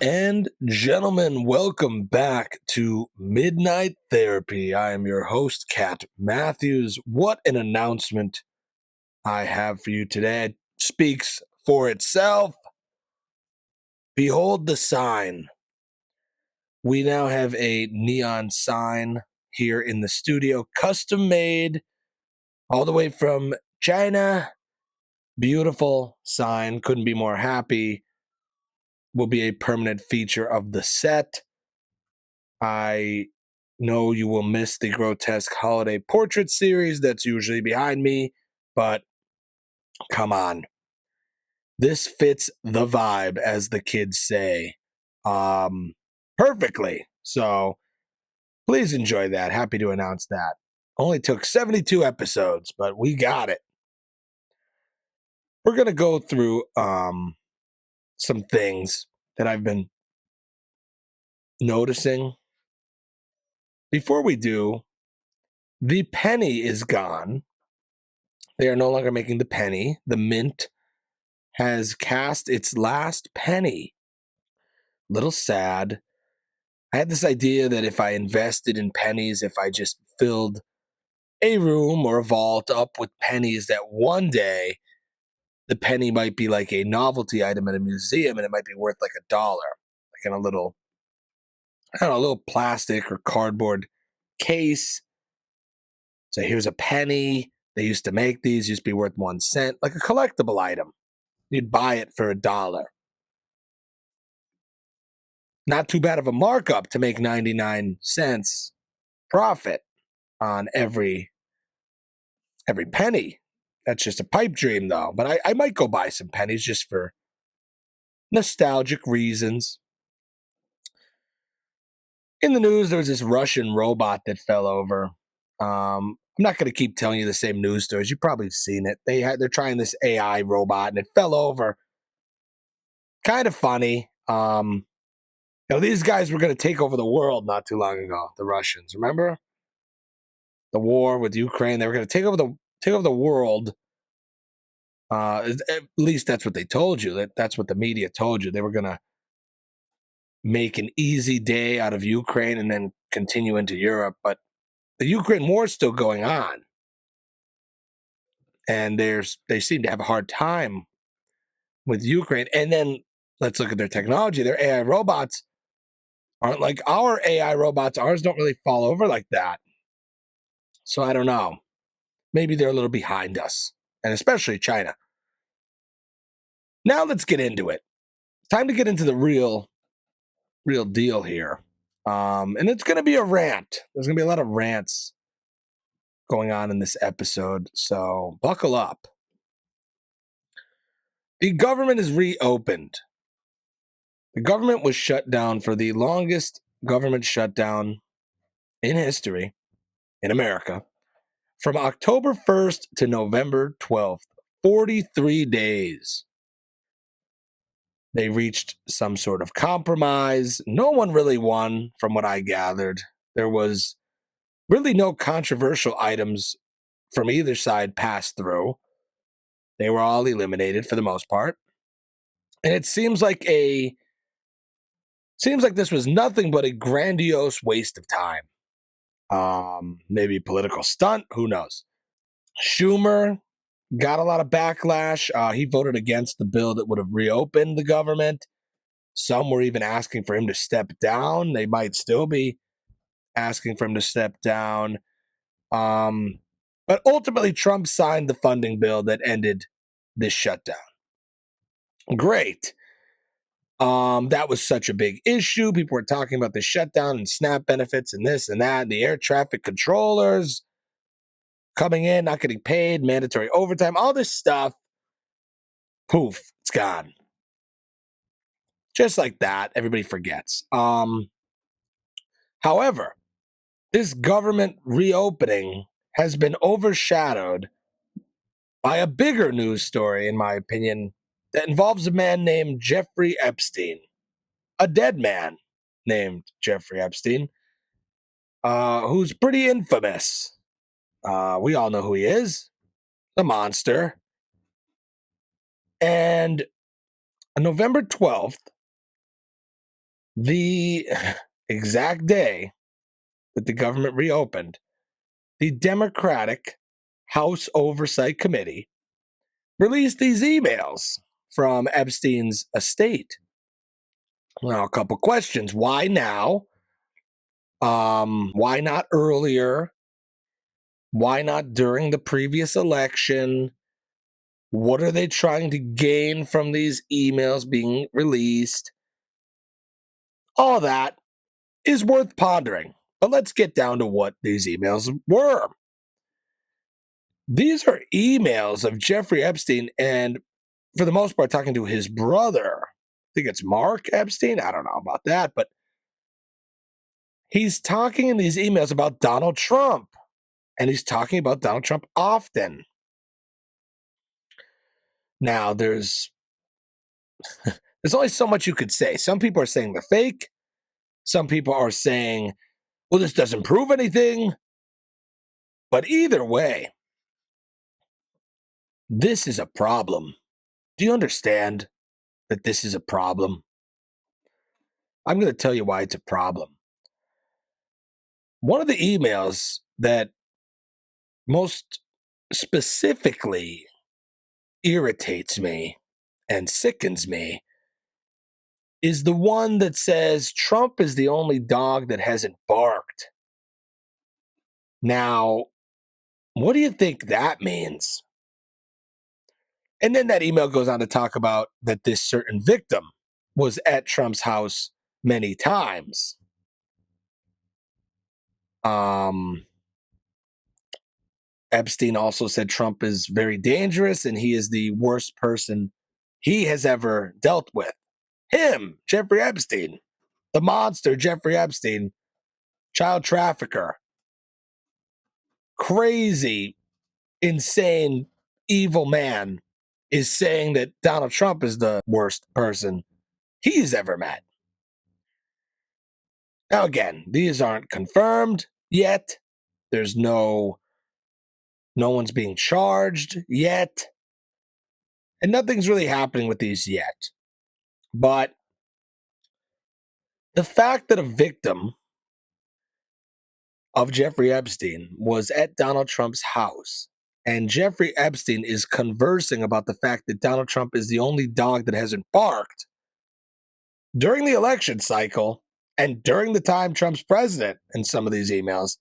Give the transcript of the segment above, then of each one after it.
and gentlemen, welcome back to Midnight Therapy. I am your host, Kat Matthews. What an announcement I have for you today. It speaks for itself. Behold the sign. We now have a neon sign here in the studio, custom made all the way from China. Beautiful sign. Couldn't be more happy. Will be a permanent feature of the set. I know you will miss the grotesque holiday portrait series that's usually behind me, but come on. This fits the vibe, as the kids say, perfectly. So please enjoy that. Happy to announce that. Only took 72 episodes, but we got it. We're going to go through some things that I've been noticing. Before we do, the penny is gone. They are no longer making the penny. The mint has cast its last penny. Little sad. I had this idea that if I invested in pennies, if I just filled a room or a vault up with pennies, that one day the penny might be like a novelty item at a museum and it might be worth like $1, like in a little, I don't know, a little plastic or cardboard case. So here's a penny. They used to make these, used to be worth 1 cent, like a collectible item. You'd buy it for $1. Not too bad of a markup to make 99 cents profit on every penny. That's just a pipe dream, though. But I might go buy some pennies just for nostalgic reasons. In the news, there was this Russian robot that fell over. I'm not going to keep telling you the same news stories. You've probably seen it. They're trying this AI robot, and it fell over. Kind of funny. These guys were going to take over the world not too long ago. The Russians, remember the war with Ukraine? They were going to take over the world. At least that's what they told you. That's what the media told you. They were going to make an easy day out of Ukraine and then continue into Europe. But the Ukraine war is still going on. And they seem to have a hard time with Ukraine. And then let's look at their technology. Their AI robots aren't like our AI robots. Ours don't really fall over like that. So I don't know. Maybe they're a little behind us, and especially China. Now let's get into it. Time to get into the real deal here. And it's going to be a rant. There's going to be a lot of rants going on in this episode, so buckle up. The government is reopened. The government was shut down for the longest government shutdown in history in America from October 1st to November 12th, 43 days. They reached some sort of compromise. No one really won, from what I gathered. There was really no controversial items from either side passed through. They were all eliminated for the most part. And it seems like this was nothing but a grandiose waste of time. Maybe a political stunt, who knows? Schumer got a lot of backlash. He voted against the bill that would have reopened the government. Some were even asking for him to step down. They might still be asking for him to step down. But ultimately, Trump signed the funding bill that ended this shutdown. Great. That was such a big issue. People were talking about the shutdown and SNAP benefits and this and that, and the air traffic controllers coming in, not getting paid, mandatory overtime, all this stuff. Poof, it's gone. Just like that, everybody forgets. However, this government reopening has been overshadowed by a bigger news story, in my opinion, that involves a man named Jeffrey Epstein, a dead man named Jeffrey Epstein, who's pretty infamous. We all know who he is, the monster. And on November 12th, The exact day that the government reopened, the Democratic House Oversight Committee released these emails from Epstein's estate. Now, a couple questions. Why now? Why not earlier? Why not during the previous election? What are they trying to gain from these emails being released? All that is worth pondering. But let's get down to what these emails were. These are emails of Jeffrey Epstein, and for the most part, talking to his brother. I think it's Mark Epstein. I don't know about that, but he's talking in these emails about Donald Trump, and he's talking about Donald Trump often. Now, there's only so much you could say. Some people are saying they're fake. Some people are saying, well, this doesn't prove anything. But either way, this is a problem. Do you understand that this is a problem? I'm going to tell you why it's a problem. One of the emails that most specifically irritates me and sickens me is the one that says Trump is the only dog that hasn't barked. Now, what do you think that means? And then that email goes on to talk about that this certain victim was at Trump's house many times. Epstein also said Trump is very dangerous and he is the worst person he has ever dealt with. Him, Jeffrey Epstein, the monster Jeffrey Epstein, child trafficker, crazy, insane, evil man, is saying that Donald Trump is the worst person he's ever met. Now, again, these aren't confirmed yet. There's no one's being charged yet. And nothing's really happening with these yet. But the fact that a victim of Jeffrey Epstein was at Donald Trump's house, and Jeffrey Epstein is conversing about the fact that Donald Trump is the only dog that hasn't barked during the election cycle and during the time Trump's president in some of these emails,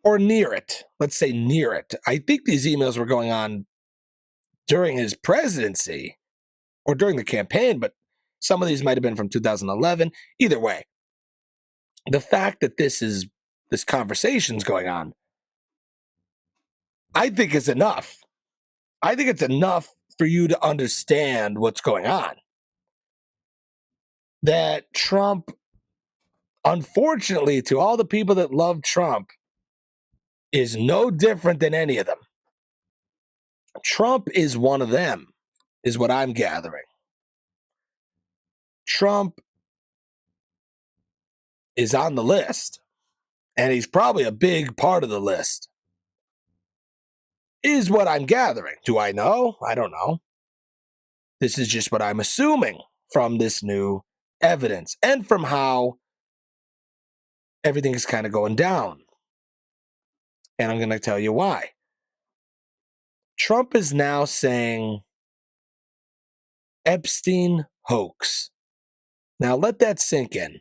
or near it. Let's say near it. I think these emails were going on during his presidency or during the campaign, but some of these might have been from 2011. Either way, the fact that this conversation's going on, I think is enough. I think it's enough for you to understand what's going on. That Trump, unfortunately, to all the people that love Trump, is no different than any of them. Trump is one of them, is what I'm gathering. Trump is on the list, and he's probably a big part of the list, is what I'm gathering. Do I know? I don't know. This is just what I'm assuming from this new evidence and from how everything is kind of going down. And I'm going to tell you why. Trump is now saying Epstein hoax. Now let that sink in.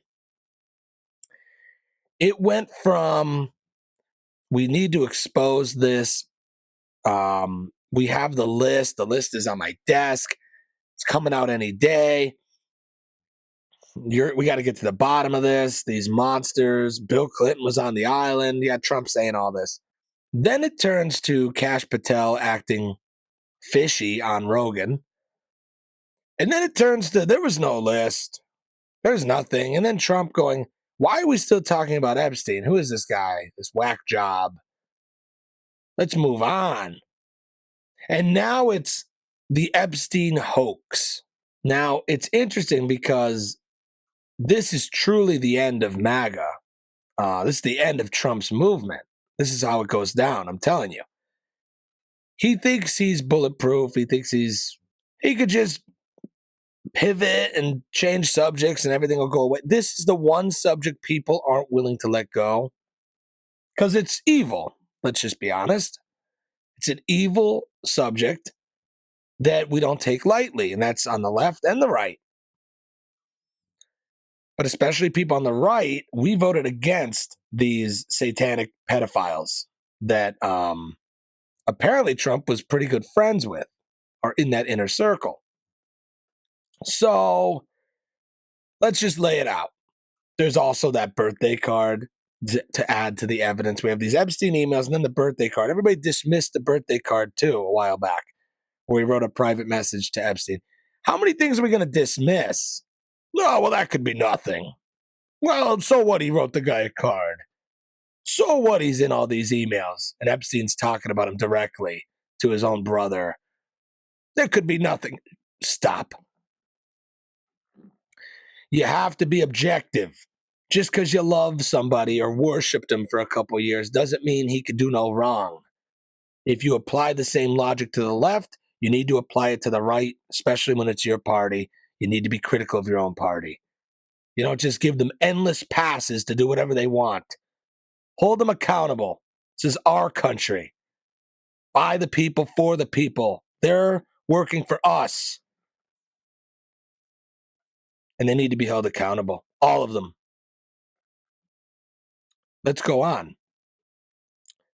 It went from we need to expose this. We have the list. The list is on my desk. It's coming out any day. We got to get to the bottom of this. These monsters. Bill Clinton was on the island. You got Trump saying all this. Then it turns to Kash Patel acting fishy on Rogan. And then it turns to there was no list. There's nothing. And then Trump going, why are we still talking about Epstein? Who is this guy? This whack job. Let's move on. And now it's the Epstein hoax. Now, it's interesting because this is truly the end of MAGA. This is the end of Trump's movement. This is how it goes down, I'm telling you. He thinks he's bulletproof. He thinks he could just pivot and change subjects and everything will go away. This is the one subject people aren't willing to let go because it's evil. Let's just be honest. It's an evil subject that we don't take lightly, and that's on the left and the right. But especially people on the right, we voted against these satanic pedophiles that apparently Trump was pretty good friends with or in that inner circle. So let's just lay it out. There's also that birthday card to add to the evidence. We have these Epstein emails and then the birthday card. Everybody dismissed the birthday card too a while back, where he wrote a private message to Epstein. How many things are we going to dismiss? No, well, that could be nothing. Well, so what? He wrote the guy a card. So what? He's in all these emails, and Epstein's talking about him directly to his own brother. There could be nothing. Stop. You have to be objective. Just because you love somebody or worshiped him for a couple years doesn't mean he could do no wrong. If you apply the same logic to the left, you need to apply it to the right, especially when it's your party. You need to be critical of your own party. You don't just give them endless passes to do whatever they want. Hold them accountable. This is our country. By the people, for the people. They're working for us. And they need to be held accountable. All of them. Let's go on.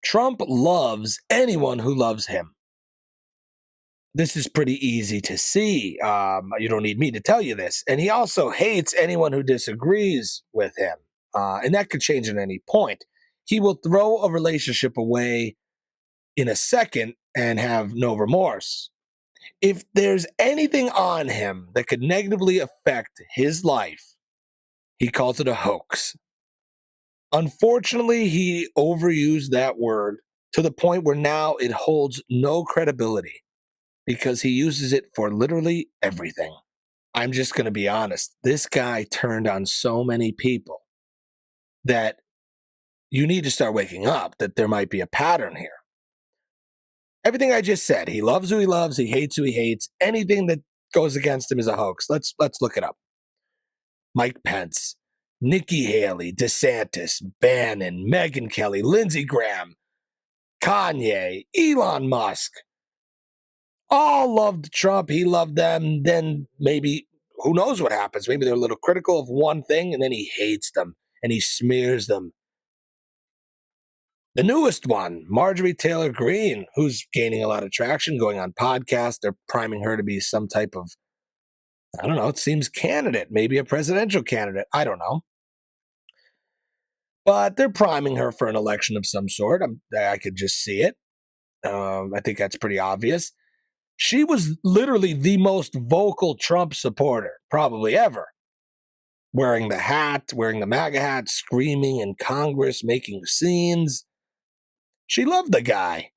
Trump loves anyone who loves him. This is pretty easy to see. You don't need me to tell you this. And he also hates anyone who disagrees with him. And that could change at any point. He will throw a relationship away in a second and have no remorse. If there's anything on him that could negatively affect his life, he calls it a hoax. Unfortunately, he overused that word to the point where now it holds no credibility because he uses it for literally everything. I'm just going to be honest. This guy turned on so many people that you need to start waking up that there might be a pattern here. Everything I just said, he loves who he loves, he hates who he hates. Anything that goes against him is a hoax. Let's look it up. Mike Pence, Nikki Haley, DeSantis, Bannon, Megyn Kelly, Lindsey Graham, Kanye, Elon Musk. All loved Trump. He loved them. Then maybe, who knows what happens? Maybe they're a little critical of one thing and then he hates them and he smears them. The newest one, Marjorie Taylor Greene, who's gaining a lot of traction, going on podcasts. They're priming her to be some type of, I don't know, it seems candidate, maybe a presidential candidate. I don't know. But they're priming her for an election of some sort. I could just see it. I think that's pretty obvious. She was literally the most vocal Trump supporter, probably ever. Wearing the hat, wearing the MAGA hat, screaming in Congress, making scenes. She loved the guy,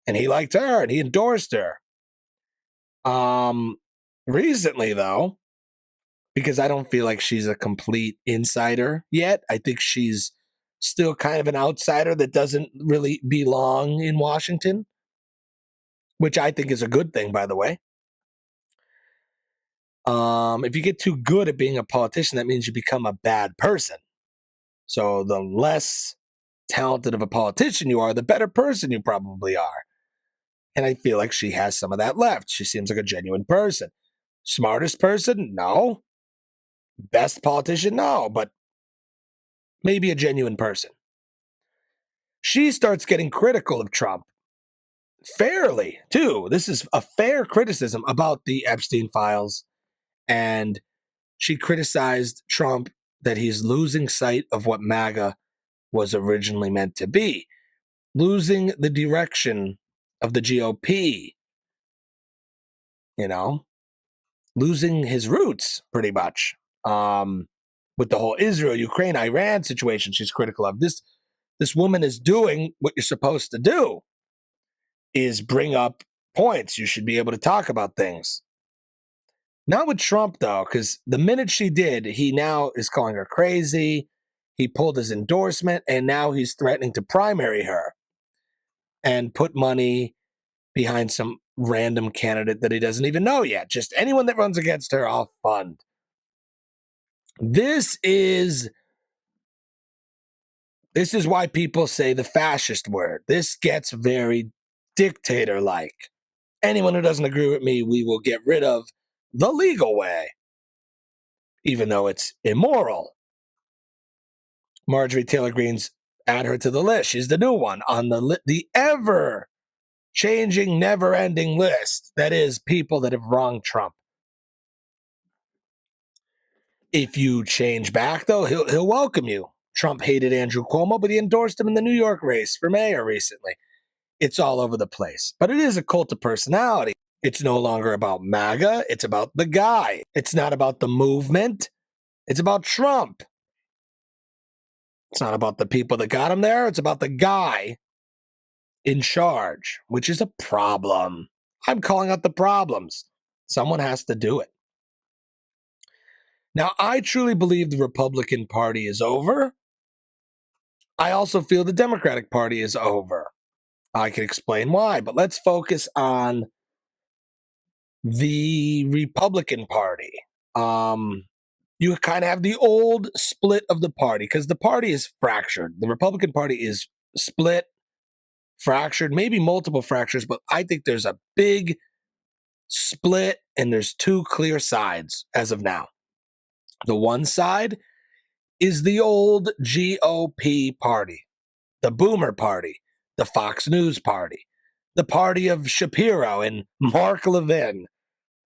and he liked her, and he endorsed her. Recently, though, because I don't feel like she's a complete insider yet, I think she's still kind of an outsider that doesn't really belong in Washington, which I think is a good thing, by the way. If you get too good at being a politician, that means you become a bad person. So the less talented of a politician you are, the better person you probably are. And I feel like she has some of that left. She seems like a genuine person. Smartest person? No. Best politician? No. But maybe a genuine person. She starts getting critical of Trump. Fairly, too. This is a fair criticism about the Epstein files. And she criticized Trump that he's losing sight of what MAGA was originally meant to be, losing the direction of the GOP, losing his roots pretty much. With the whole Israel, Ukraine, Iran situation, she's critical of. This woman is doing what you're supposed to do, is bring up points. You should be able to talk about things. Not with Trump, though, because the minute she did, he now is calling her crazy. He pulled his endorsement, and now he's threatening to primary her and put money behind some random candidate that he doesn't even know yet. Just anyone that runs against her, I'll fund. This is why people say the fascist word. This gets very dictator-like. Anyone who doesn't agree with me, we will get rid of the legal way, even though it's immoral. Marjorie Taylor Greene's add her to the list. She's the new one on the ever-changing, never-ending list that is people that have wronged Trump. If you change back, though, he'll welcome you. Trump hated Andrew Cuomo, but he endorsed him in the New York race for mayor recently. It's all over the place. But it is a cult of personality. It's no longer about MAGA. It's about the guy. It's not about the movement. It's about Trump. It's not about the people that got him there. It's about the guy in charge, which is a problem. I'm calling out the problems. Someone has to do it. Now, I truly believe the Republican Party is over. I also feel the Democratic Party is over. I can explain why, but let's focus on the Republican Party. You kind of have the old split of the party because the party is fractured. The Republican Party is split, fractured, maybe multiple fractures, but I think there's a big split and there's two clear sides as of now. The one side is the old GOP party, the Boomer Party, the Fox News Party, the party of Shapiro and Mark Levin.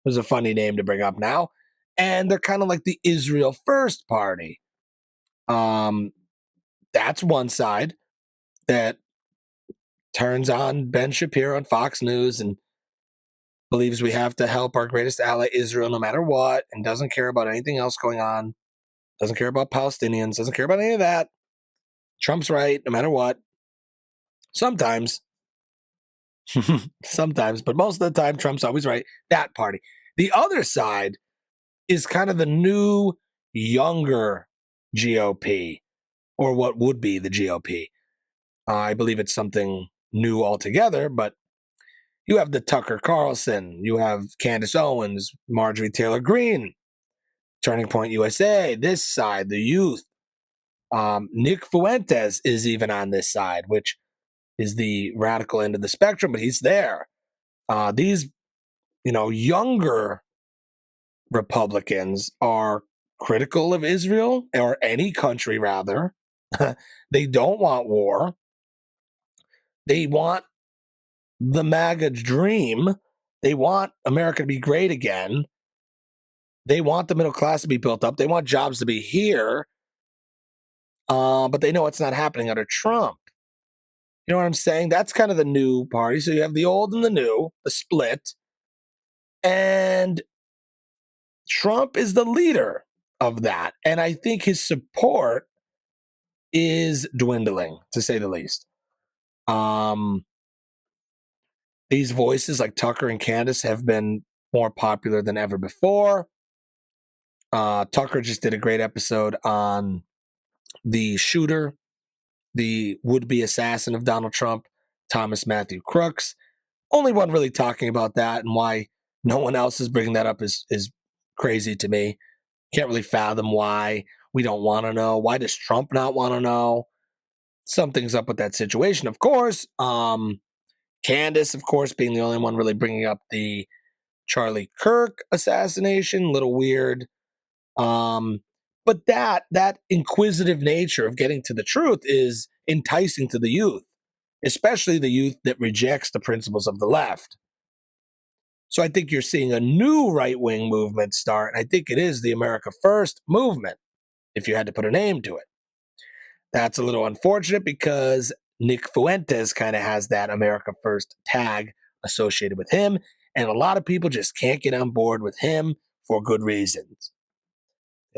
Was a funny name to bring up now. And they're kind of like the Israel First Party. That's one side that turns on Ben Shapiro and Fox News and believes we have to help our greatest ally, Israel, no matter what, and doesn't care about anything else going on, doesn't care about Palestinians, doesn't care about any of that. Trump's right, no matter what. Sometimes, but most of the time, Trump's always right. That party. The other side is kind of the new, younger GOP, or what would be the GOP. I believe it's something new altogether, but you have the Tucker Carlson, you have Candace Owens, Marjorie Taylor Greene, Turning Point USA, this side, the youth. Nick Fuentes is even on this side, which is the radical end of the spectrum, but he's there. These, younger Republicans are critical of Israel, or any country rather. They don't want war. They want the MAGA dream. They want America to be great again. They want the middle class to be built up. They want jobs to be here. But they know it's not happening under Trump. You know what I'm saying? That's kind of the new party. So you have the old and the new, the split. And Trump is the leader of that. And I think his support is dwindling, to say the least. These voices like Tucker and Candace have been more popular than ever before. Tucker just did a great episode on the shooter, the would-be assassin of Donald Trump, Thomas Matthew Crooks. Only one really talking about that, and why no one else is bringing that up is crazy to me. Can't really fathom why. We don't want to know. Why does Trump not want to know? Something's up with that situation, of course. Candace, of course, being the only one really bringing up the Charlie Kirk assassination, a little weird. But that inquisitive nature of getting to the truth is enticing to the youth, especially the youth that rejects the principles of the left. So I think you're seeing a new right-wing movement start, and I think it is the America First movement, if you had to put a name to it. That's a little unfortunate because Nick Fuentes kind of has that America First tag associated with him, and a lot of people just can't get on board with him for good reasons.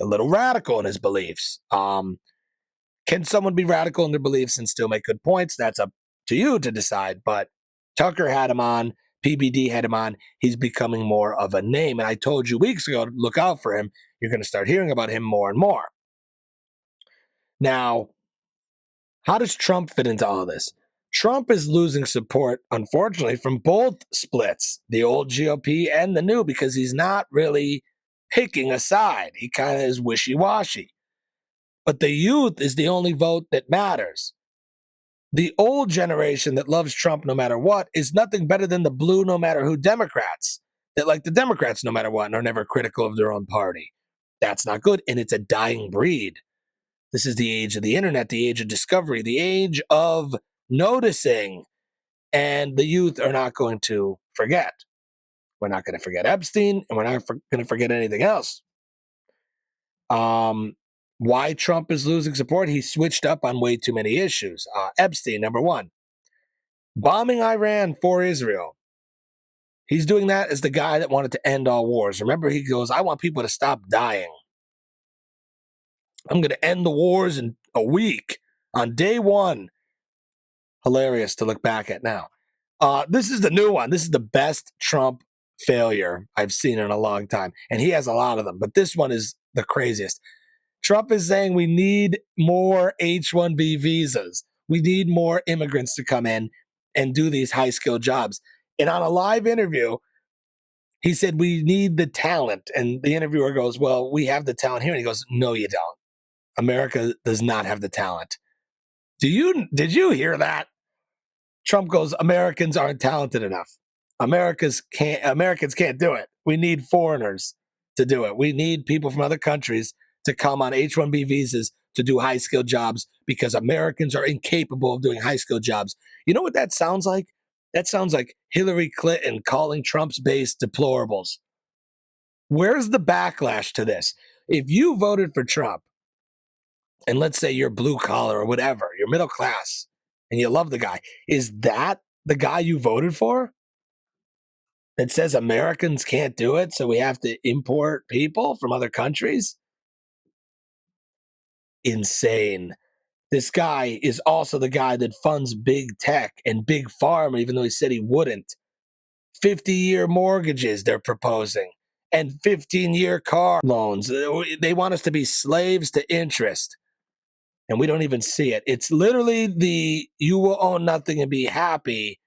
A little radical in his beliefs. Can someone be radical in their beliefs and still make good points? That's up to you to decide, but Tucker had him on, PBD had him on. He's becoming more of a name, and I told you weeks ago to look out for him. You're going to start hearing about him more and more. Now, how does Trump fit into all this? Trump is losing support, unfortunately, from both splits, the old GOP and the new, because he's not really picking a side. He kind of is wishy washy. But the youth is the only vote that matters. The old generation that loves Trump no matter what is nothing better than the blue no matter who Democrats that like the Democrats no matter what and are never critical of their own party. That's not good, and it's a dying breed. This is the age of the internet, the age of discovery, the age of noticing, and the youth are not going to forget. We're not going to forget Epstein, and we're not going to forget anything else. Why Trump is losing support? He switched up on way too many issues. Epstein, number one. Bombing Iran for Israel. He's doing that as the guy that wanted to end all wars. Remember, he goes, I want people to stop dying. I'm going to end the wars in a week on day one. Hilarious to look back at now. This is the new one. This is the best Trump failure I've seen in a long time. And he has a lot of them, but this one is the craziest. Trump is saying we need more H-1B visas. We need more immigrants to come in and do these high-skilled jobs. And on a live interview, he said, we need the talent. And the interviewer goes, well, we have the talent here. And he goes, no, you don't. America does not have the talent. Did you hear that? Trump goes, Americans aren't talented enough. Americans can't do it. We need foreigners to do it. We need people from other countries to come on H-1B visas to do high-skilled jobs because Americans are incapable of doing high-skilled jobs. You know what that sounds like? That sounds like Hillary Clinton calling Trump's base deplorables. Where's the backlash to this? If you voted for Trump, and let's say you're blue collar or whatever, you're middle class, and you love the guy, is that the guy you voted for? That says Americans can't do it, so we have to import people from other countries? Insane. This guy is also the guy that funds big tech and big pharma, even though he said he wouldn't. 50-year mortgages they're proposing and 15-year car loans. They want us to be slaves to interest. And we don't even see it. It's literally the you will own nothing and be happy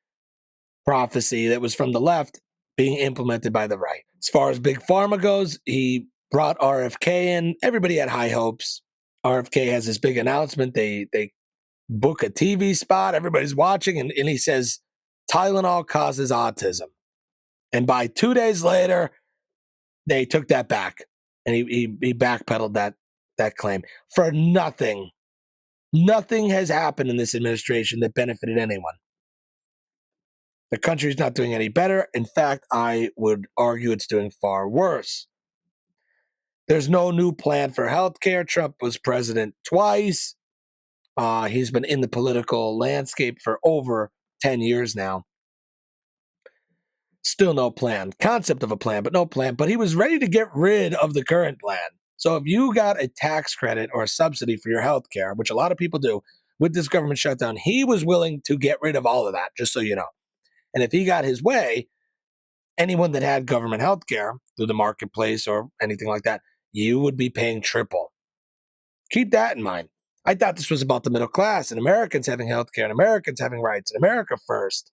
prophecy that was from the left being implemented by the right. As far as Big Pharma goes, he brought RFK in. Everybody had high hopes. RFK has this big announcement. They book a TV spot. Everybody's watching. And he says, Tylenol causes autism. And by 2 days later, they took that back. And he backpedaled that claim for nothing. Nothing has happened in this administration that benefited anyone. The country's not doing any better. In fact, I would argue it's doing far worse. There's no new plan for healthcare. Trump was president twice. He's been in the political landscape for over 10 years now. Still no plan. Concept of a plan, but no plan. But he was ready to get rid of the current plan. So if you got a tax credit or a subsidy for your health care, which a lot of people do with this government shutdown, he was willing to get rid of all of that, just so you know. And if he got his way, anyone that had government health care through the marketplace or anything like that, you would be paying triple. Keep that in mind. I thought this was about the middle class and Americans having health care and Americans having rights and America first.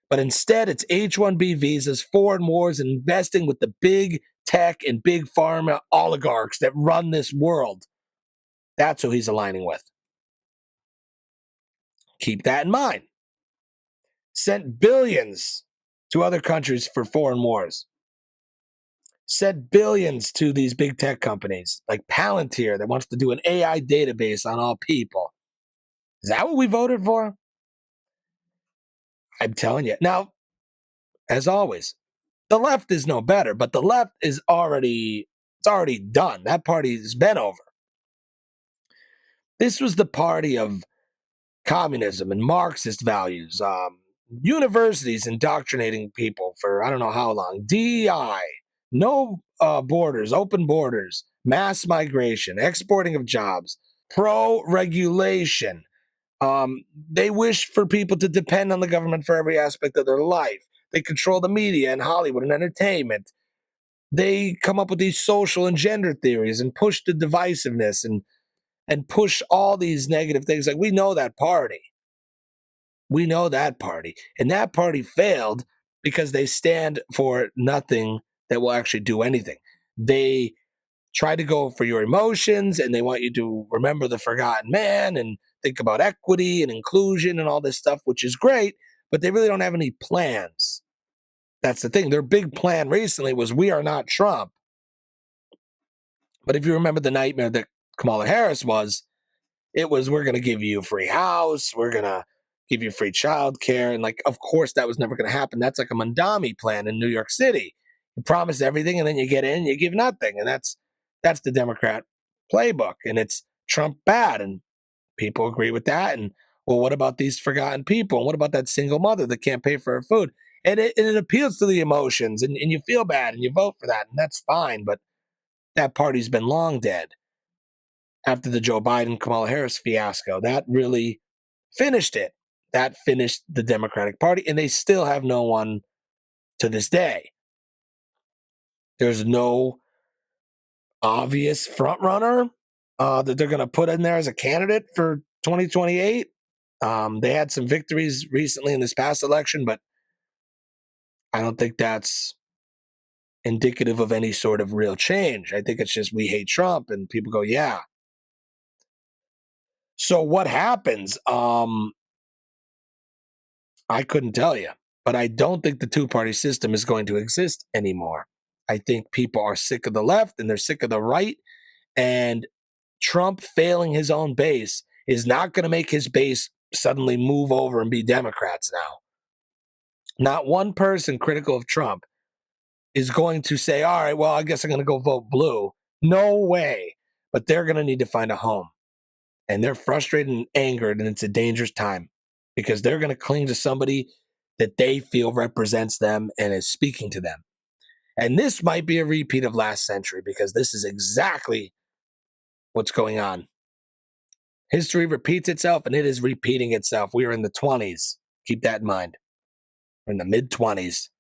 But instead, it's H-1B visas, foreign wars, and investing with the big tech and big pharma oligarchs that run this world. That's who he's aligning with. Keep that in mind. Sent billions to other countries for foreign wars. Sent billions to these big tech companies like Palantir that wants to do an AI database on all people. Is that what we voted for? I'm telling you. Now, as always, the left is no better, but the left is already done. That party has been over. This was the party of communism and Marxist values. Universities indoctrinating people for I don't know how long. DEI, no borders, open borders, mass migration, exporting of jobs, pro-regulation. They wish for people to depend on the government for every aspect of their life. They control the media and Hollywood and entertainment. They come up with these social and gender theories and push the divisiveness and push all these negative things. Like we know that party. We know that party. And that party failed because they stand for nothing that will actually do anything. They try to go for your emotions and they want you to remember the forgotten man and think about equity and inclusion and all this stuff, which is great, but they really don't have any plans. That's the thing. Their big plan recently was we are not Trump. But if you remember the nightmare that Kamala Harris was, it was we're going to give you a free house, we're going to give you free child care. And like, of course, that was never going to happen. That's like a Mandami plan in New York City. You promise everything and then you get in, you give nothing. And that's the Democrat playbook. And it's Trump bad. And people agree with that. And well, what about these forgotten people? And what about that single mother that can't pay for her food? And it appeals to the emotions and you feel bad and you vote for that. And that's fine. But that party's been long dead after the Joe Biden Kamala Harris fiasco. That really finished it. That finished the Democratic Party, and they still have no one to this day. There's no obvious front runner that they're going to put in there as a candidate for 2028. They had some victories recently in this past election, but I don't think that's indicative of any sort of real change. I think it's just we hate Trump, and people go, yeah. So what happens? I couldn't tell you, but I don't think the two-party system is going to exist anymore. I think people are sick of the left and they're sick of the right, and Trump failing his own base is not going to make his base suddenly move over and be Democrats now. Not one person critical of Trump is going to say, all right, well, I guess I'm going to go vote blue. No way. But they're going to need to find a home. And they're frustrated and angered, and it's a dangerous time because they're going to cling to somebody that they feel represents them and is speaking to them. And this might be a repeat of last century because this is exactly what's going on. History repeats itself and it is repeating itself. We are in the 20s. Keep that in mind. We're in the mid 20s.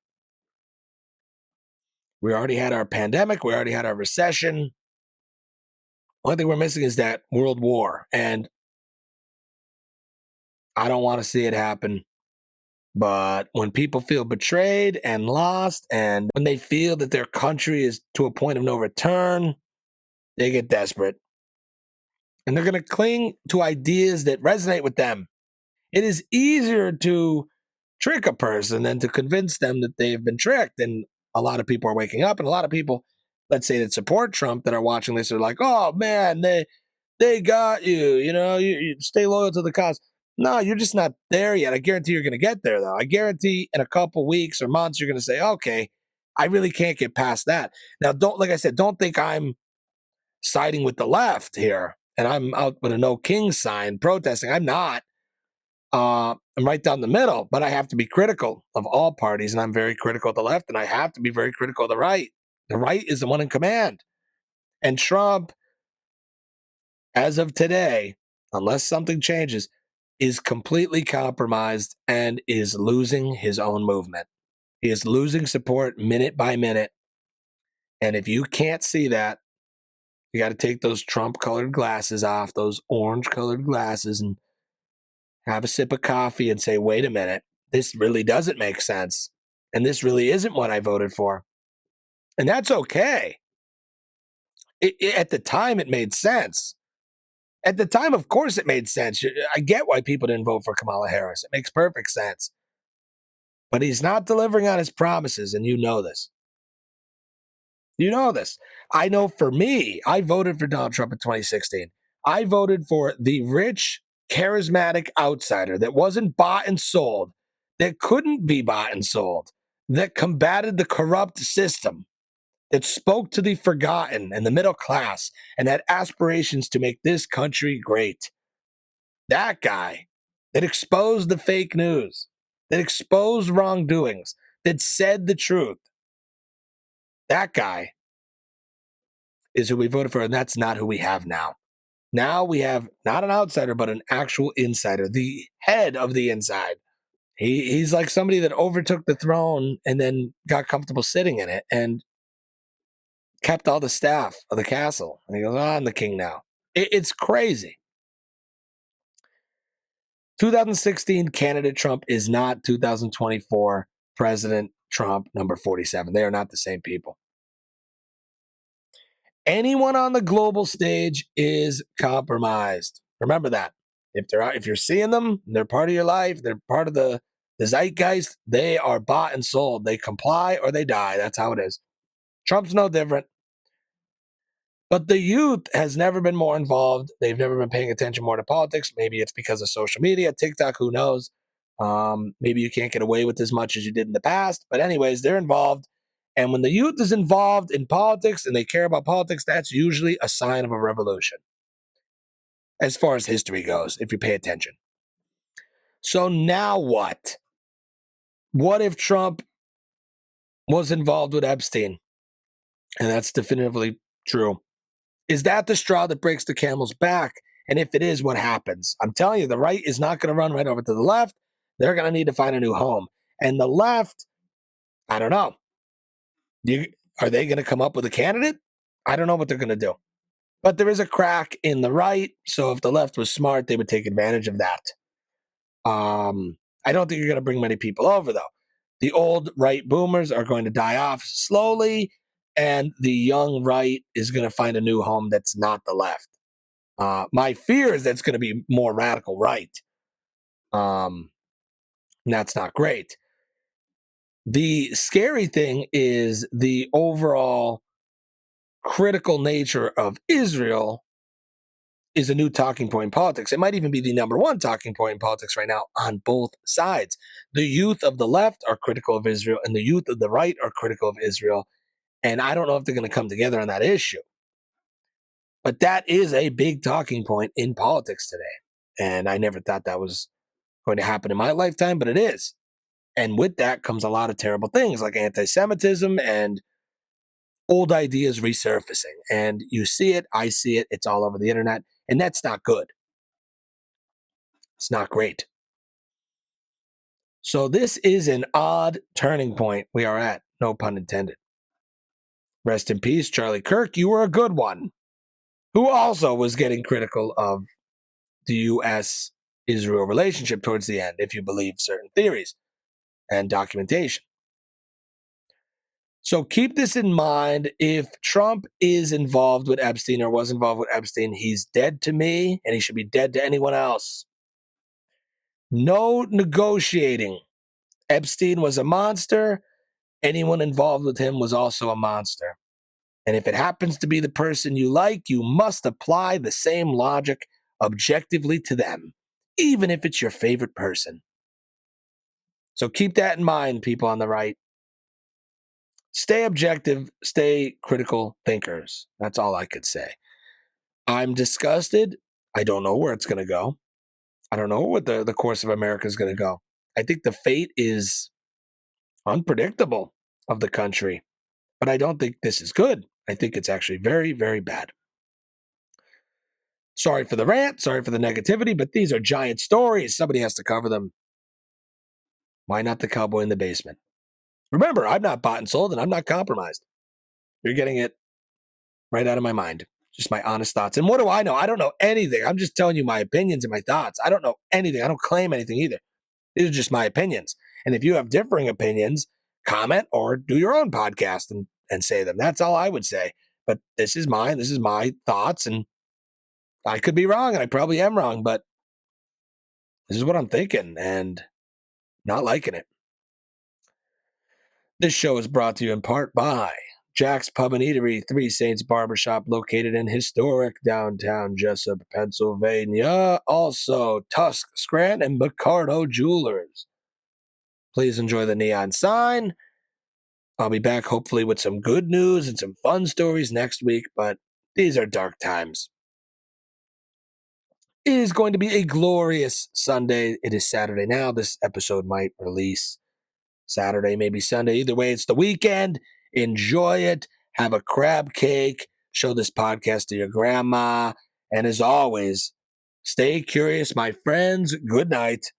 We already had our pandemic. We already had our recession. One thing we're missing is that world war. And I don't want to see it happen. But when people feel betrayed and lost, and when they feel that their country is to a point of no return, they get desperate. And they're going to cling to ideas that resonate with them. It is easier to trick a person than to convince them that they've been tricked. And a lot of people are waking up, and a lot of people, let's say, that support Trump that are watching this are like, oh man, they got you. You stay loyal to the cause. No, you're just not there yet. I guarantee you're going to get there, though. I guarantee in a couple weeks or months, you're going to say, okay, I really can't get past that. Now, like I said, don't think I'm siding with the left here and I'm out with a no king sign protesting. I'm not. I'm right down the middle, but I have to be critical of all parties, and I'm very critical of the left, and I have to be very critical of the right. The right is the one in command. And Trump, as of today, unless something changes, is completely compromised and is losing his own movement. He is losing support minute by minute. And if you can't see that, you got to take those Trump colored glasses off, those orange colored glasses, and have a sip of coffee and say, wait a minute, this really doesn't make sense. And this really isn't what I voted for. And that's okay. At the time, it made sense. At the time, of course, it made sense. I get why people didn't vote for Kamala Harris. It makes perfect sense. But he's not delivering on his promises, and you know this. You know this. I know for me, I voted for Donald Trump in 2016. I voted for the rich, charismatic outsider that wasn't bought and sold, that couldn't be bought and sold, that combated the corrupt system, that spoke to the forgotten and the middle class, and had aspirations to make this country great. That guy that exposed the fake news, that exposed wrongdoings, that said the truth, that guy is who we voted for, and that's not who we have now. Now we have not an outsider, but an actual insider, the head of the inside. He's like somebody that overtook the throne and then got comfortable sitting in it and kept all the staff of the castle. And he goes, oh, I'm the king now. It's crazy. 2016 candidate Trump is not 2024 President Trump number 47. They are not the same people. Anyone on the global stage is compromised. Remember that. If you're seeing them, they're part of your life, they're part of the zeitgeist, they are bought and sold. They comply or they die. That's how it is. Trump's no different. But the youth has never been more involved. They've never been paying attention more to politics. Maybe it's because of social media, TikTok, who knows? Maybe you can't get away with as much as you did in the past. But anyways, they're involved. And when the youth is involved in politics and they care about politics, that's usually a sign of a revolution, as far as history goes, if you pay attention. So now what? What if Trump was involved with Epstein? And that's definitively true. Is that the straw that breaks the camel's back? And if it is, what happens? I'm telling you, the right is not going to run right over to the left. They're going to need to find a new home. And the left, I don't know. Are they going to come up with a candidate? I don't know what they're going to do. But there is a crack in the right. So if the left was smart, they would take advantage of that. I don't think you're going to bring many people over, though. The old right boomers are going to die off slowly, and the young right is going to find a new home that's not the left. My fear is that it's going to be more radical right. And that's not great. The scary thing is the overall critical nature of Israel is a new talking point in politics. It might even be the number one talking point in politics right now on both sides. The youth of the left are critical of Israel, and the youth of the right are critical of Israel. And I don't know if they're going to come together on that issue. But that is a big talking point in politics today. And I never thought that was going to happen in my lifetime, but it is. And with that comes a lot of terrible things like anti-Semitism and old ideas resurfacing. And you see it, I see it, it's all over the internet, and that's not good. It's not great. So this is an odd turning point we are at, no pun intended. Rest in peace, Charlie Kirk. You were a good one, who also was getting critical of the U.S.-Israel relationship towards the end, if you believe certain theories and documentation. So keep this in mind. If Trump is involved with Epstein or was involved with Epstein, he's dead to me, and he should be dead to anyone else. No negotiating. Epstein was a monster. Anyone involved with him was also a monster. And if it happens to be the person you like, you must apply the same logic objectively to them, even if it's your favorite person. So keep that in mind, people on the right. Stay objective, stay critical thinkers. That's all I could say. I'm disgusted. I don't know where it's going to go. I don't know what the course of America is going to go. I think the fate is unpredictable of the country, but I don't think this is good. I think it's actually very, very bad. Sorry for the rant, sorry for the negativity, but these are giant stories. Somebody has to cover them. Why not the cowboy in the basement? Remember, I'm not bought and sold, and I'm not compromised. You're getting it right out of my mind. Just my honest thoughts. And what do I know? I don't know anything. I'm just telling you my opinions and my thoughts. I don't know anything. I don't claim anything either. These are just my opinions. And if you have differing opinions, comment or do your own podcast and say them. That's all I would say. But this is mine. This is my thoughts. And I could be wrong, and I probably am wrong, but this is what I'm thinking and not liking it. This show is brought to you in part by Jack's Pub and Eatery, Three Saints Barbershop, located in historic downtown Jessup, Pennsylvania. Also, Tusk, Scranton, and Picardo Jewelers. Please enjoy the neon sign. I'll be back hopefully with some good news and some fun stories next week, but these are dark times. It is going to be a glorious Sunday. It is Saturday now. This episode might release Saturday, maybe Sunday. Either way, it's the weekend. Enjoy it. Have a crab cake. Show this podcast to your grandma. And as always, stay curious, my friends. Good night.